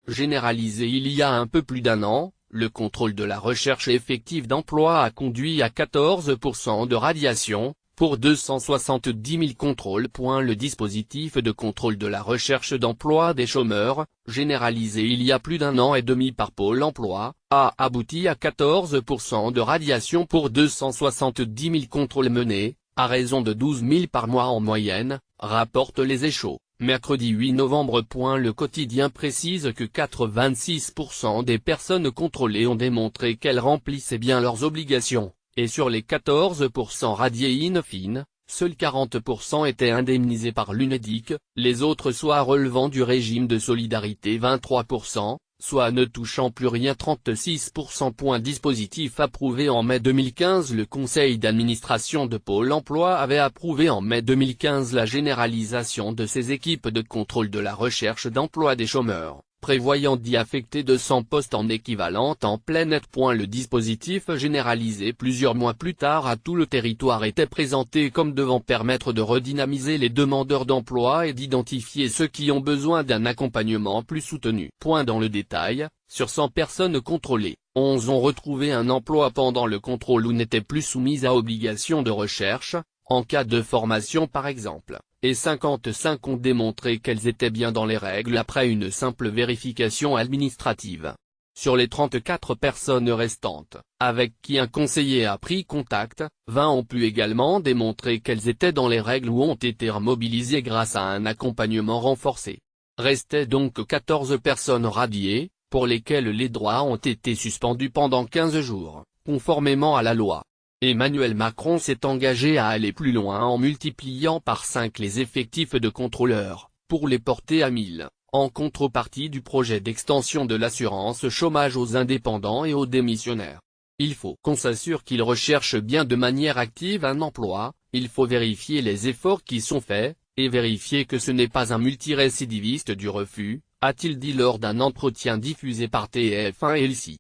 généralisé il y a un peu plus d'un an, le contrôle de la recherche effective d'emploi a conduit à 14% de radiation, pour 270 000 contrôles. Le dispositif de contrôle de la recherche d'emploi des chômeurs, généralisé il y a plus d'un an et demi par Pôle emploi, a abouti à 14% de radiation pour 270 000 contrôles menés, à raison de 12 000 par mois en moyenne, rapportent les Échos, mercredi 8 novembre. Le quotidien précise que 86% des personnes contrôlées ont démontré qu'elles remplissaient bien leurs obligations. Et sur les 14% radiés in fine, seuls 40% étaient indemnisés par l'UNEDIC, les autres soit relevant du régime de solidarité 23%, soit ne touchant plus rien 36%. Dispositif approuvé en mai 2015. Le conseil d'administration de Pôle emploi avait approuvé en mai 2015 la généralisation de ces équipes de contrôle de la recherche d'emploi des chômeurs, prévoyant d'y affecter 200 postes en équivalent temps plein net. Le dispositif généralisé plusieurs mois plus tard à tout le territoire était présenté comme devant permettre de redynamiser les demandeurs d'emploi et d'identifier ceux qui ont besoin d'un accompagnement plus soutenu. Dans le détail, sur 100 personnes contrôlées, 11 ont retrouvé un emploi pendant le contrôle ou n'étaient plus soumises à obligation de recherche, en cas de formation par exemple, et 55 ont démontré qu'elles étaient bien dans les règles après une simple vérification administrative. Sur les 34 personnes restantes, avec qui un conseiller a pris contact, 20 ont pu également démontrer qu'elles étaient dans les règles ou ont été remobilisées grâce à un accompagnement renforcé. Restaient donc 14 personnes radiées, pour lesquelles les droits ont été suspendus pendant 15 jours, conformément à la loi. Emmanuel Macron s'est engagé à aller plus loin en multipliant par 5 les effectifs de contrôleurs, pour les porter à 1000, en contrepartie du projet d'extension de l'assurance chômage aux indépendants et aux démissionnaires. Il faut qu'on s'assure qu'ils recherchent bien de manière active un emploi, il faut vérifier les efforts qui sont faits, et vérifier que ce n'est pas un multirécidiviste du refus, a-t-il dit lors d'un entretien diffusé par TF1 et LCI.